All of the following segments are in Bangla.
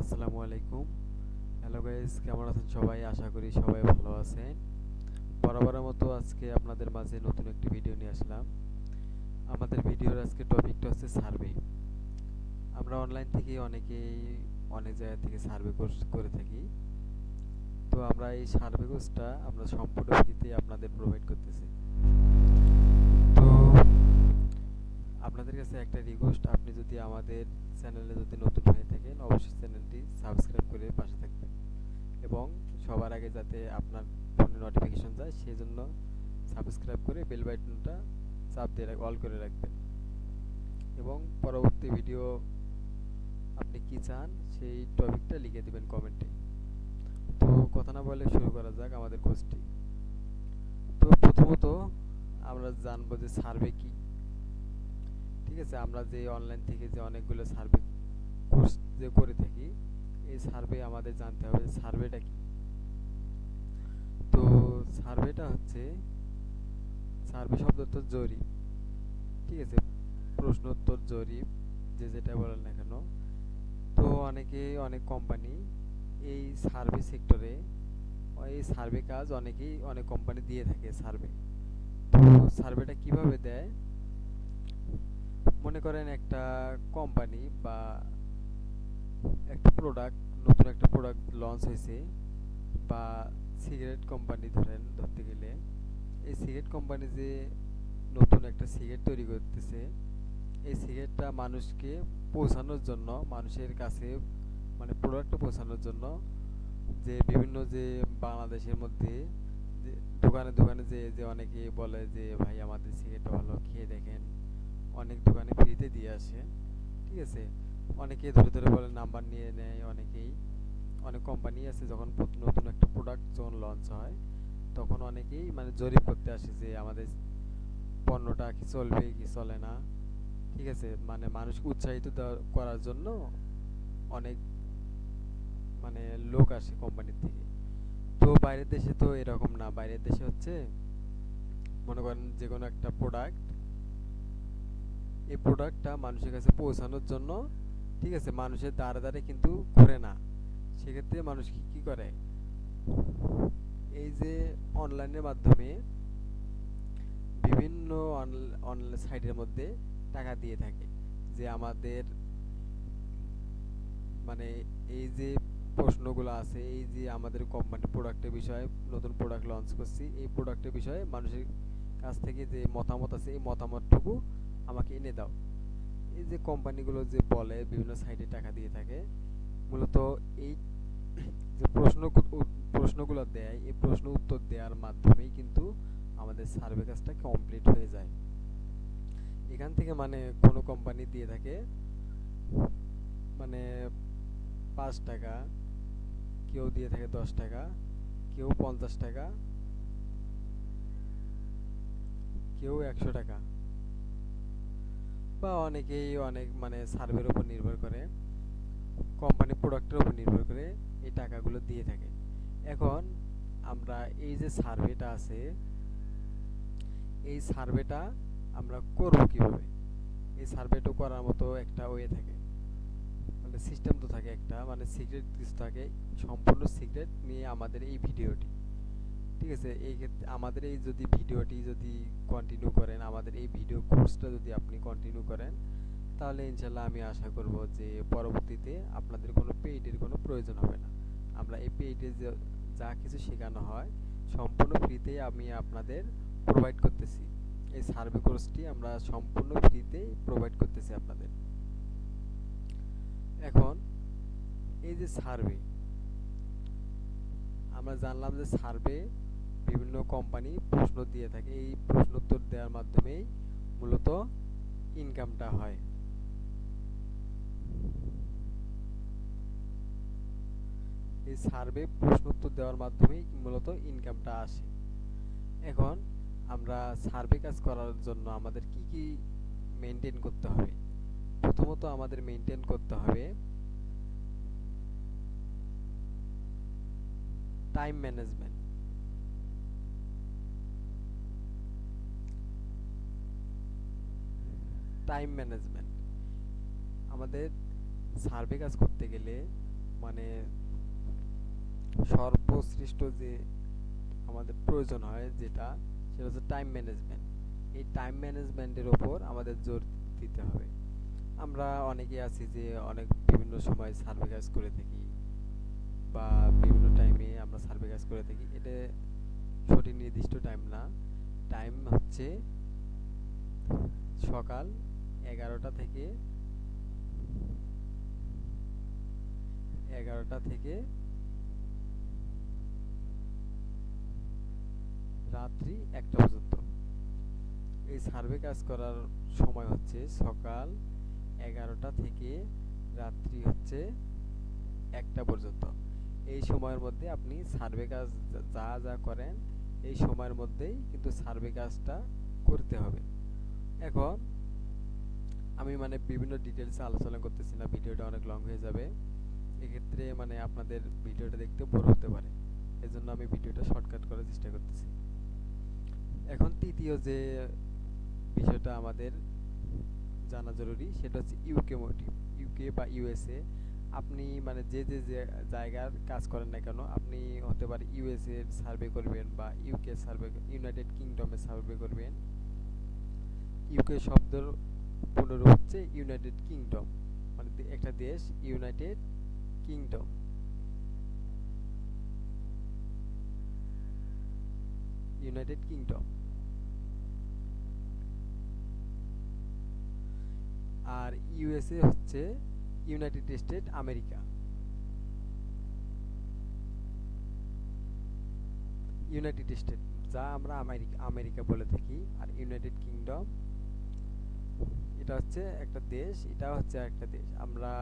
আসসালামু আলাইকুম। হ্যালো গাইস, কেমন আছেন সবাই? আশা করি সবাই ভালো আছেন। বরাবরের মতো আজকে আপনাদের মাঝে নতুন একটি ভিডিও নিয়ে আসলাম। আমাদের ভিডিওর আজকে টপিকটা হচ্ছে সার্ভে। আমরা অনলাইন থেকে অনেকেই অনেক জায়গা থেকে সার্ভে কোর্স করে থাকি। তো আমরা এই সার্ভে কোর্সটা আমরা সম্পূর্ণ ফ্রিতে আপনাদের প্রোভাইড করতেছি। তো আপনাদের কাছে একটা রিকোয়েস্ট, আপনি যদি আমাদের চ্যানেলে যদি নতুন হয়ে থাকেন অবশ্যই চ্যানেলটি সাবস্ক্রাইব করে পাশে থাকবেন এবং সবার আগে যাতে আপনার ফোনে নোটিফিকেশন যায় সেই জন্য সাবস্ক্রাইব করে বেল বাটনটা চাপ দিয়ে অল করে রাখবেন এবং পরবর্তী ভিডিও আপনি কি চান সেই টপিকটা লিখে দিবেন কমেন্টে। তো কথা না বলে শুরু করা যাক আমাদের কোর্সটি। তো প্রথমত আমরা জানবো যে সার্ভে কি। ঠিক আছে, আমরা যে অনলাইন থেকে যে অনেকগুলো সার্ভে কোর্স যে করে থাকি, এই সার্ভে আমাদের জানতে হবে সার্ভেটা কি। তো সার্ভেটা হচ্ছে, সার্ভে শব্দ তো জরিপ। ঠিক আছে, প্রশ্নোত্তর জরিপ, যে যেটা বলেন না কেন। তো অনেক কোম্পানি এই সার্ভে সেক্টরে এই সার্ভে কাজ অনেক কোম্পানি দিয়ে থাকে সার্ভে। তো সার্ভেটা কিভাবে দেয়? মনে করেন একটা কোম্পানি বা নতুন একটা প্রোডাক্ট লঞ্চ হয়েছে, বা সিগারেট কোম্পানি ধরতে গেলে এই সিগারেট কোম্পানি যে নতুন একটা সিগারেট তৈরি করতেছে, এই সিগারেটটা মানুষকে পৌঁছানোর জন্য, মানুষের কাছে মানে প্রোডাক্টটা পৌঁছানোর জন্য যে বিভিন্ন যে বাংলাদেশের মধ্যে যে দোকানে দোকানে যে যে অনেকে বলে যে ভাই আমাদের সিগারেটটা ভালো, খেয়ে দেখেন। অনেক দোকানে ফ্রিতে দিয়ে আসে। ঠিক আছে, অনেকে ধরে ধরে বলে, নাম্বার নিয়ে নেয় অনেকেই। অনেক কোম্পানি আছে যখন নতুন একটা প্রোডাক্ট যখন লঞ্চ হয় তখন অনেকেই মানে জরিপ করতে আসে যে আমাদের পণ্যটা কি চলবে কি চলে না। ঠিক আছে, মানে মানুষকে উৎসাহিত করার জন্য অনেক মানে লোক আসে কোম্পানির থেকে। তো বাইরের দেশে তো এরকম না, বাইরের দেশে হচ্ছে মনে করেন যে কোনো একটা প্রোডাক্ট, এই প্রোডাক্টটা মানুষের কাছে পৌঁছানোর জন্য, ঠিক আছে, মানুষের দ্বারে দ্বারে কিন্তু ঘুরে না। সেক্ষেত্রে মানুষ কি কি করে, এই যে অনলাইনের মাধ্যমে বিভিন্ন অনলাইন সাইটের মধ্যে টাকা দিয়ে থাকে যে আমাদের মানে এই যে প্রশ্নগুলো আছে, এই যে আমাদের কোম্পানির প্রোডাক্টের বিষয়ে, নতুন প্রোডাক্ট লঞ্চ করছি, এই প্রোডাক্টের বিষয়ে মানুষের কাছ থেকে যে মতামত আছে এই মতামতটুকু আমাকে এনে দাও। এই যে কোম্পানিগুলো যে বলে বিভিন্ন সাইটে টাকা দিয়ে থাকে, মূলত এই যে প্রশ্নগুলো দেয়, এই প্রশ্ন উত্তর দেওয়ার মাধ্যমেই কিন্তু আমাদের সার্ভে কাজটা কমপ্লিট হয়ে যায়। এখান থেকে মানে কোনো কোম্পানি দিয়ে থাকে মানে 5 টাকা, কেউ দিয়ে থাকে 10 টাকা, কেউ 50 টাকা, কেউ 100 টাকা, বা অনেকেই অনেক মানে সার্ভের উপর নির্ভর করে, কোম্পানি প্রোডাক্টের উপর নির্ভর করে এই টাকাগুলো দিয়ে থাকে। এখন আমরা এই যে সার্ভেটা আছে, এই সার্ভেটা আমরা করব কিভাবে? এই সার্ভেটা করার মতো একটা ওয়ে থাকে, মানে সিস্টেম তো থাকে একটা, মানে সিক্রেট কিছু থাকে। সম্পূর্ণ সিক্রেট নিয়ে আমাদের এই ভিডিওটি। ঠিক আছে, এই ক্ষেত্রে আমাদের এই যদি ভিডিওটি যদি কন্টিনিউ করেন, আমাদের এই ভিডিও কোর্সটা যদি আপনি কন্টিনিউ করেন, তাহলে ইনশাল্লাহ আমি আশা করব যে পরবর্তীতে আপনাদের কোনো পেইডের কোনো প্রয়োজন হবে না। আমরা এই পেইডে যা কিছু শেখানো হয় সম্পূর্ণ ফ্রিতেই আমি আপনাদের প্রোভাইড করতেছি। এই সার্ভে কোর্সটি আমরা সম্পূর্ণ ফ্রিতেই প্রোভাইড করতেছি আপনাদের। এখন এই যে সার্ভে, আমরা জানলাম যে সার্ভে বিভিন্ন কোম্পানি প্রশ্ন দিয়ে থাকে, এই প্রশ্ন উত্তর দেওয়ার মাধ্যমেই মূলত ইনকামটা হয়। এই সার্ভে প্রশ্ন উত্তর দেওয়ার মাধ্যমেই মূলত ইনকামটা আসে। এখন আমরা সার্ভে কাজ করার জন্য আমাদের কি কি মেনটেন করতে হবে? প্রথমত আমাদের মেনটেন করতে হবে টাইম ম্যানেজমেন্ট। টাইম ম্যানেজমেন্ট আমাদের সার্ভে কাজ করতে গেলে মানে সর্বশ্রেষ্ঠ যে আমাদের প্রয়োজন হয় যেটা, সেটা হচ্ছে টাইম ম্যানেজমেন্ট। এই টাইম ম্যানেজমেন্টের ওপর আমাদের জোর দিতে হবে। আমরা অনেকেই আছি যে অনেক বিভিন্ন সময় সার্ভে কাজ করে থাকি বা বিভিন্ন টাইমে আমরা সার্ভে কাজ করে থাকি। এটা সঠিক নির্দিষ্ট টাইম না। টাইম হচ্ছে সকাল 11টা থেকে রাত্রি 1টা পর্যন্ত। এই সার্ভে কাজ করার সময় হচ্ছে সকাল 11টা থেকে রাত্রি হচ্ছে 1টা পর্যন্ত। এই সময়ের মধ্যে আপনি সার্ভে কাজ যা যা করেন, এই সময়ের মধ্যেই কিন্তু সার্ভে কাজটা করতে হবে। এখন আমি মানে বিভিন্ন ডিটেলসে আলোচনা করতেছি না, ভিডিওটা অনেক লং হয়ে যাবে। এক্ষেত্রে মানে আপনাদের ভিডিওটা দেখতে বোর হতে পারে, এজন্য আমি ভিডিওটা শর্টকাট করার চেষ্টা করতেছি। এখন তৃতীয় যে বিষয়টা আমাদের জানা জরুরি, সেটা হচ্ছে ইউকে মোটিভ। ইউকে বা ইউএসএ, আপনি মানে যে জায়গার কাজ করেন না কেন, আপনি হতে পারে ইউএসএ এর সার্ভে করবেন বা ইউকে সার্ভে, ইউনাইটেড কিংডমের সার্ভে করবেন। ইউকে শব্দের পুনরূপ হচ্ছে ইউনাইটেড কিংডম, মানে একটা দেশ ইউনাইটেড কিংডম। United Kingdom. আর ইউএসএ হচ্ছে United State America. United State যা আমরা আমেরিকা আমেরিকা বলে থাকি, আর ইউনাইটেড কিংডম এটা হচ্ছে একটা দেশ, এটা হচ্ছে একটা দেশ। আমরা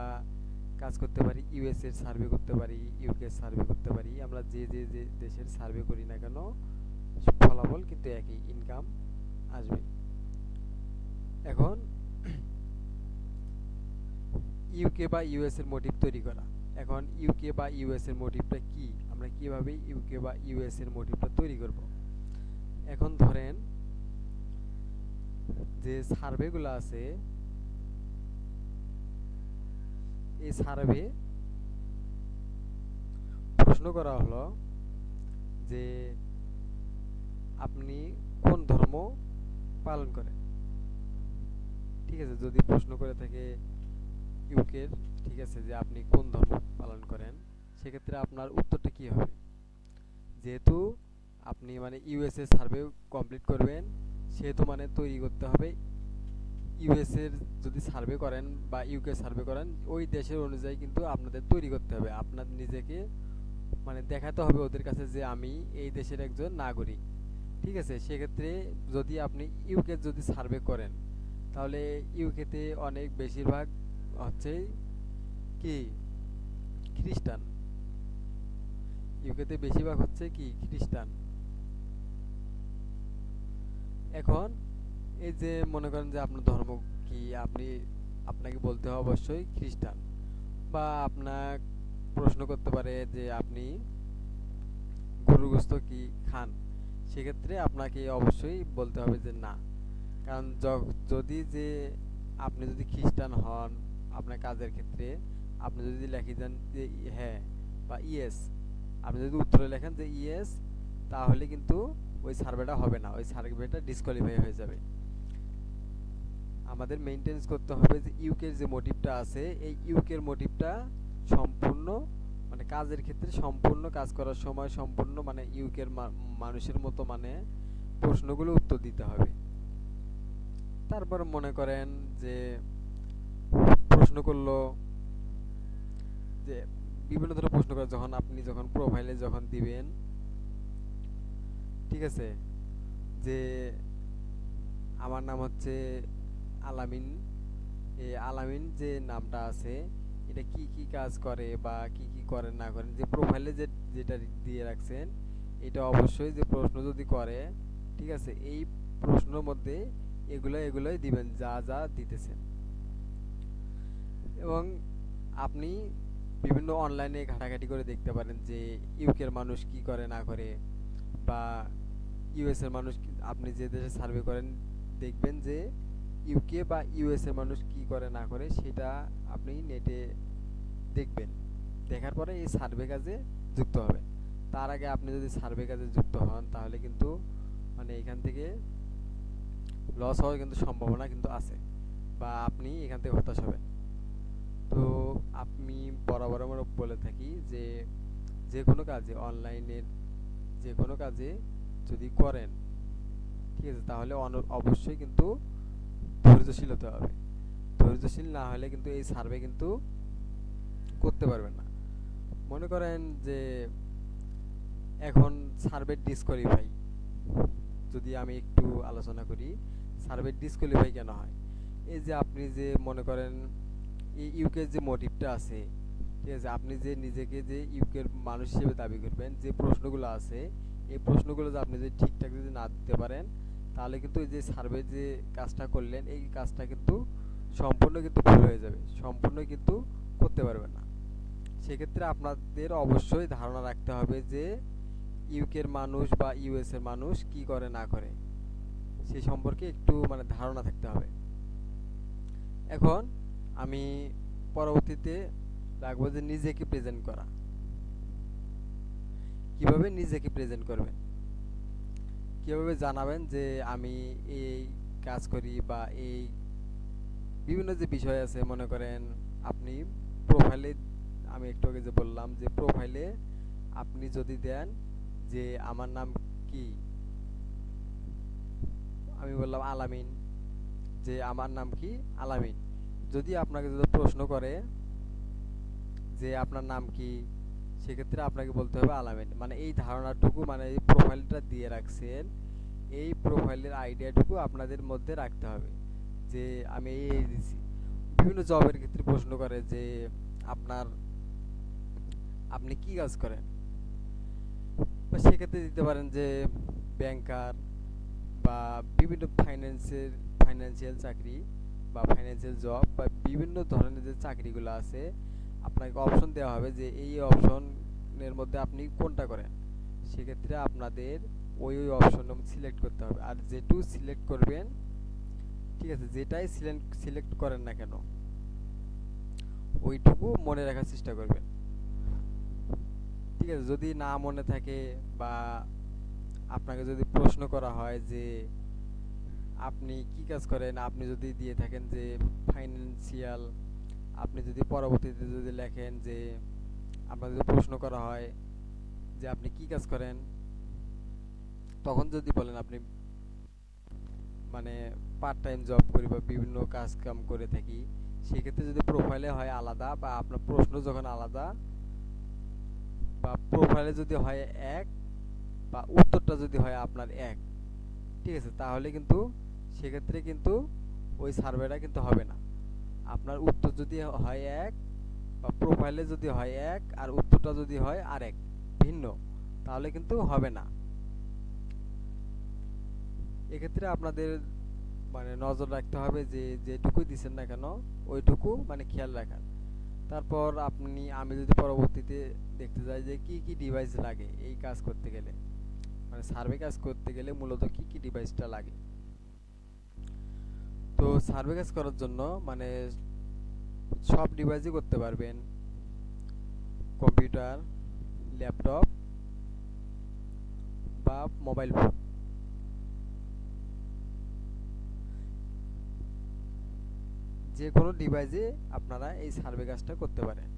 কাজ করতে পারি, ইউএস এর সার্ভে করতে পারি, ইউকে সার্ভে করতে পারি। আমরা যে দেশের সার্ভে করি না কেন, ফলাফল কিন্তু একই, ইনকাম আসবে। এখন ইউকে বা ইউএস এর মোটিভ তৈরি করা। এখন ইউকে বা ইউএস এর মোটিভটা কি, আমরা কিভাবে ইউকে বা ইউএস এর মোটিভটা তৈরি করব? এখন ধরেন যে সার্ভেগুলো আছে, এই সার্ভে প্রশ্ন করা হলো যে আপনি কোন ধর্ম পালন করেন। ঠিক আছে, যদি প্রশ্ন করে থাকে ইউকের, ঠিক আছে, যে আপনি কোন ধর্ম পালন করেন, সেক্ষেত্রে আপনার উত্তরটা কি হবে? যেহেতু আপনি মানে ইউএসএ সার্ভে কমপ্লিট করবেন, সেহেতু মানে তৈরি করতে হবে ইউএস এর। যদি সার্ভে করেন বা ইউকে সার্ভে করেন, ওই দেশের অনুযায়ী কিন্তু আপনাদের তৈরি করতে হবে। আপনার নিজেকে মানে দেখাতে হবে ওদের কাছে যে আমি এই দেশের একজন নাগরিক। ঠিক আছে, সেক্ষেত্রে যদি আপনি ইউকে যদি সার্ভে করেন, তাহলে ইউকেতে অনেক বেশিরভাগ হচ্ছে কি খ্রিস্টান। ইউকেতে বেশিরভাগ হচ্ছে কি খ্রিস্টান। এখন এই যে মনে করেন যে আপনার ধর্ম কি, আপনাকে বলতে হবে অবশ্যই খ্রিস্টান। বা আপনার প্রশ্ন করতে পারে যে আপনি গরুর গোশত কি খান, সেক্ষেত্রে আপনাকে অবশ্যই বলতে হবে যে না। কারণ যদি যে আপনি যদি খ্রিস্টান হন, আপনার কাজের ক্ষেত্রে আপনি যদি লেখে দেন যে হ্যাঁ বা ইয়েস, আপনি যদি উত্তরে লেখেন যে ইয়েস, তাহলে কিন্তু ওই সার্ভেটা হবে না, ওই সার্ভেটা ডিসকোয়ালিফাই হয়ে যাবে। আমাদের মেনটেন্স করতে হবে যে ইউকের যে মোটিভটা আছে, এই ইউকের মোটিভটা সম্পূর্ণ মানে কাজের ক্ষেত্রে সম্পূর্ণ কাজ করার সময় সম্পূর্ণ মানে ইউকের মানুষের মতো মানে প্রশ্নগুলো উত্তর দিতে হবে। তারপর মনে করেন যে প্রশ্ন করলো যে বিভিন্ন ধরনের প্রশ্ন করে, যখন আপনি যখন প্রোফাইলে যখন দিবেন, ঠিক আছে, যে আমার নাম হচ্ছে আলামিন, এই আলামিন যে নামটা আছে, এটা কি কি কাজ করে বা কি কি করেন না করেন, যে প্রোফাইলে যেটা দিয়ে রাখছেন, এটা অবশ্যই যে প্রশ্ন যদি করে, ঠিক আছে, এই প্রশ্নের মধ্যে এগুলোই দিবেন যা যা দিতেছেন। এবং আপনি বিভিন্ন অনলাইনে ঘাটাঘাটি করে দেখতে পারেন যে ইউকের মানুষ কি করে না করে, বা ইউএস এর মানুষ আপনি যে দেশে সার্ভে করেন দেখবেন যে ইউকে বা ইউএস এর মানুষ কি করে না করে, সেটা আপনি নেটে দেখবেন। দেখার পরে এই সার্ভে কাজে যুক্ত হবেন। তার আগে আপনি যদি সার্ভে কাজে যুক্ত হন তাহলে কিন্তু মানে এখান থেকে লস হওয়ার কিন্তু সম্ভাবনা কিন্তু আছে, বা আপনি এখান থেকে হতাশ হবেন। তো আমি বরাবর আমার বলে থাকি যে যে কোনো কাজে অনলাইনের যে কোনো কাজে যদি করেন, ঠিক আছে, তাহলে অবশ্যই কিন্তু ধৈর্যশীল হতে হবে। ধৈর্যশীল না হলে কিন্তু এই সার্ভে কিন্তু করতে পারবেন না। মনে করেন যে এখন সার্ভে ডিসকোয়ালিফাই, যদি আমি একটু আলোচনা করি সার্ভে ডিসকোয়ালিফাই কেন হয়। এই যে আপনি যে মনে করেন এই ইউকের যে মোটিভটা আছে, ঠিক আছে, আপনি যে নিজেকে যে ইউকের মানুষ হিসেবে দাবি করবেন, যে প্রশ্নগুলো আছে এই প্রশ্নগুলো যে আপনি যদি ঠিকঠাক যদি না দিতে পারেন তাহলে কিন্তু এই যে সার্ভে যে কাজটা করলেন এই কাজটা কিন্তু সম্পূর্ণ কিন্তু ভুল হয়ে যাবে, সম্পূর্ণ কিন্তু করতে পারবেন না। সেক্ষেত্রে আপনাদের অবশ্যই ধারণা রাখতে হবে যে ইউকের মানুষ বা ইউএস এর মানুষ কি করে না করে সে সম্পর্কে একটু মানে ধারণা থাকতে হবে। এখন আমি পরবর্তীতে রাখবো যে নিজেকে প্রেজেন্ট করা। কিভাবে নিজেকে প্রেজেন্ট করবেন, কিভাবে জানাবেন যে আমি এই কাজ করি, বা এই বিভিন্ন যে বিষয় আছে মনে করেন আপনি প্রোফাইলে, আমি একটু আগে যে বললাম যে প্রোফাইলে আপনি যদি দেন যে আমার নাম কি, আমি বললাম আলামিন, যে আমার নাম কি আলামিন। যদি আপনাকে যদি প্রশ্ন করে যে আপনার নাম কি, সেক্ষেত্রে আপনাকে বলতে হবে আলামিন। মানে এই ধারণাটুকু মানে এই প্রোফাইলটা দিয়ে রাখছেন, এই প্রোফাইলের আইডিয়াটুকু আপনাদের মধ্যে রাখতে হবে যে আমি এই দিছি। বিভিন্ন জবের ক্ষেত্রে প্রশ্ন করে যে আপনার আপনি কি কাজ করেন, বা সেক্ষেত্রে দিতে পারেন যে ব্যাংকার, বা বিভিন্ন ফাইন্যান্সিয়াল চাকরি বা ফাইন্যান্সিয়াল জব, বা বিভিন্ন ধরনের যে চাকরিগুলো আছে আপনাকে অপশন দেওয়া হবে যে এই অপশনের মধ্যে আপনি কোনটা করেন। সেক্ষেত্রে আপনাদের ওই ওই অপশন সিলেক্ট করতে হবে, আর যেটু সিলেক্ট করবেন, ঠিক আছে, যেটাই সিলেক্ট করেন না কেন ওইটুকু মনে রাখার চেষ্টা করবেন। ঠিক আছে, যদি না মনে থাকে বা আপনাকে যদি প্রশ্ন করা হয় যে আপনি কি কাজ করেন, আপনি যদি দিয়ে থাকেন যে ফাইন্যান্সিয়াল, আপনি যদি পরবর্তীতে যদি লেখেন যে আপনার যদি প্রশ্ন করা হয় যে আপনি কি কাজ করেন, তখন যদি বলেন আপনি মানে পার্ট টাইম জব করি বা বিভিন্ন কাজ কাম করে থাকি, সেক্ষেত্রে যদি প্রোফাইলে হয় আলাদা, বা আপনার প্রশ্ন যখন আলাদা, বা প্রোফাইলে যদি হয় এক, বা উত্তরটা যদি হয় আপনার এক, ঠিক আছে, তাহলে কিন্তু সেক্ষেত্রে কিন্তু ওই সার্ভেটা কিন্তু হবে না। আপনার উত্তর যদি হয় এক, বা প্রোফাইলে যদি হয় এক আর উত্তরটা যদি হয় আর এক ভিন্ন, তাহলে কিন্তু হবে না। এক্ষেত্রে আপনাদের মানে নজর রাখতে হবে যে যেটুকুই দিচ্ছেন না কেন ওইটুকু মানে খেয়াল রাখার। তারপর আমি যদি পরবর্তীতে দেখতে যাই যে কি কি ডিভাইস লাগে এই কাজ করতে গেলে, মানে সার্ভে কাজ করতে গেলে মূলত কি কি ডিভাইসটা লাগে। তো সার্ভে কাজ করার জন্য মানে সব ডিভাইসই করতে পারবেন, কম্পিউটার, ল্যাপটপ বা মোবাইল ফোন, যে কোনো ডিভাইসে আপনারা এই সার্ভে কাজটা করতে পারেন।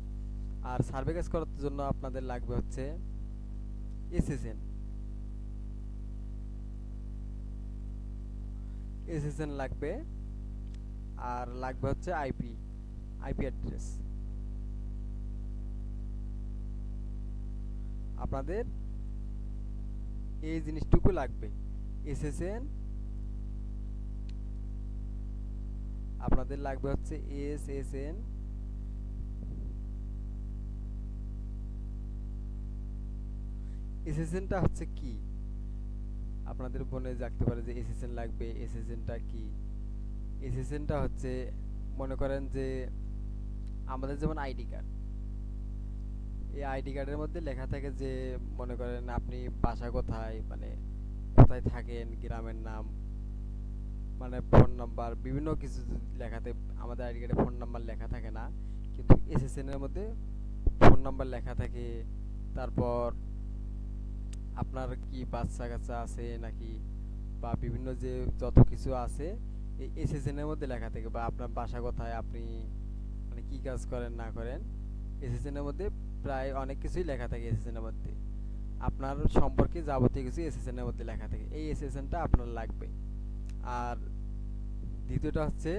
আর সার্ভে কাজ করার জন্য আপনাদের লাগবে হচ্ছে এসএসএন, এসএসএন লাগবে, আর লাগবে হচ্ছে আইপি অ্যাড্রেস। আপনাদের এই জিনিসটুকু লাগবে, এসএসএন, আপনাদের লাগবে হচ্ছে এসএসএন, এসএসএনটা হচ্ছে কি, আপনাদের মনে জাগতে পারে যে এসএসএন লাগবে, এসএসএনটা কি। এসএসএনটা হচ্ছে মনে করেন যে আমাদের যেমন আইডি কার্ড, এই আইডি কার্ডের মধ্যে লেখা থাকে যে মনে করেন আপনি বাসা কোথায়, মানে কোথায় থাকেন, গ্রামের নাম, মানে ফোন নাম্বার, বিভিন্ন কিছু লেখাতে। আমাদের আইডি কার্ডে ফোন নাম্বার লেখা থাকে না, কিন্তু এসএসএন এর মধ্যে ফোন নাম্বার লেখা থাকে, তারপর আপনার কি বাচ্চা কাচ্চা আছে নাকি, বা বিভিন্ন যে যত কিছু আছে এই এসএসএন এর মধ্যে লেখা থাকে, বা আপনার বাসা কোথায়, আপনি মানে কি কাজ করেন না করেন, এসএসএন এর মধ্যে প্রায় অনেক কিছুই লেখা থাকে। এসএসএন এর মধ্যে আপনার সম্পর্কে যাবতীয় কিছু এসএসএন এর মধ্যে লেখা থাকে, এই এসএসএনটা আপনার লাগবে। আর দ্বিতীয়টা হচ্ছে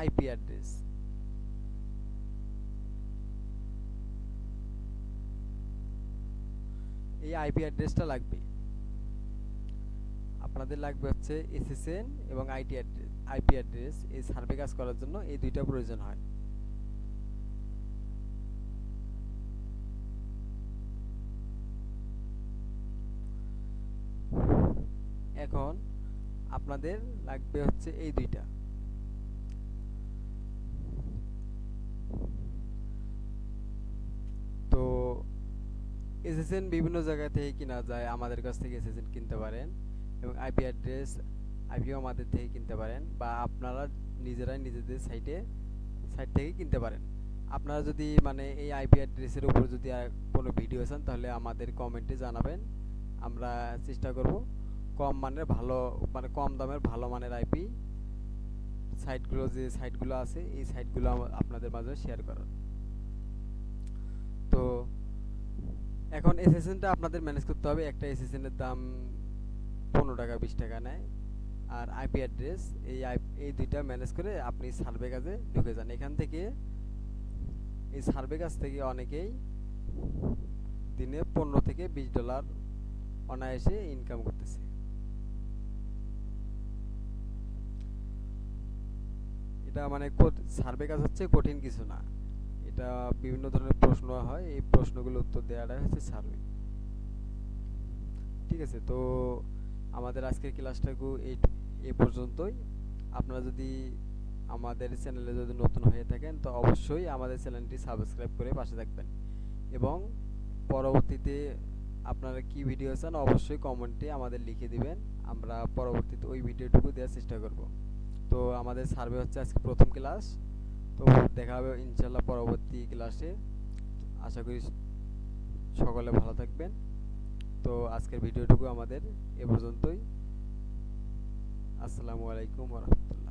আইপি অ্যাড্রেস। এই আইপি অ্যাড্রেসটা লাগবে আপনাদের, লাগবে হচ্ছে এসএসএন এবং আইটি অ্যাড্রেস, আইপি অ্যাড্রেস। এই সার্ভে কাজ করার জন্য এই দুইটা প্রয়োজন হয়। এখন আপনাদের লাগবে হচ্ছে এই দুইটা। তো এসএসএন বিভিন্ন জায়গা থেকে কিনা যায়, আমাদের কাছ থেকে এসএসএন কিনতে পারেন, এবং আইপি অ্যাড্রেস আইপিও আমাদের থেকে কিনতে পারেন, বা আপনারা নিজেরাই নিজেদের সাইট থেকে কিনতে পারেন। আপনারা যদি মানে এই আইপি অ্যাড্রেসের উপর যদি আর কোনো ভিডিও চান তাহলে আমাদের কমেন্টে জানাবেন, আমরা চেষ্টা করব কম মানের ভালো, মানে কম দামের ভালো মানের আইপি সাইটগুলো, যে সাইটগুলো আছে এই সাইটগুলো আপনাদের মাঝে শেয়ার করার। তো এখন এসএসএনটা আপনাদের ম্যানেজ করতে হবে। একটা এসএসএন এর দাম 15 টাকা 20 টাকা নেয়। আর আইপি অ্যাড্রেস এই দুইটা ম্যানেজ করে আপনি সার্ভে কাজে ঢুকে যান। এখান থেকে এই সার্ভে কাজ থেকে অনেকেই দিনে $15 থেকে $20 অনায়াসে ইনকাম করতেছে। এটা মানে সার্ভে কাজ হচ্ছে কঠিন কিছু না, এটা বিভিন্ন ধরনের প্রশ্ন হয়, এই প্রশ্নগুলো উত্তর দেওয়াটাই হচ্ছে সার্ভে। ঠিক আছে, তো আমাদের আজকের ক্লাসটাকু এই পর্যন্তই। আপনারা যদি আমাদের চ্যানেলে যদি নতুন হয়ে থাকেন তো অবশ্যই আমাদের চ্যানেলটি সাবস্ক্রাইব করে পাশে থাকবেন, এবং পরবর্তীতে আপনারা কি ভিডিও চান অবশ্যই কমেন্টে আমাদের লিখে দিবেন, আমরা পরবর্তীতে ওই ভিডিওটুকু দেওয়ার চেষ্টা করব। তো আমাদের সার্ভে হচ্ছে আজকে প্রথম ক্লাস, তো দেখা হবে ইনশাল্লাহ পরবর্তী ক্লাসে। আশা করি সকলে ভালো থাকবেন। তো আজকের ভিডিওটুকু আমাদের এ পর্যন্তই। আসসালামু আলাইকুম ওয়া রাহমাতুল্লাহ।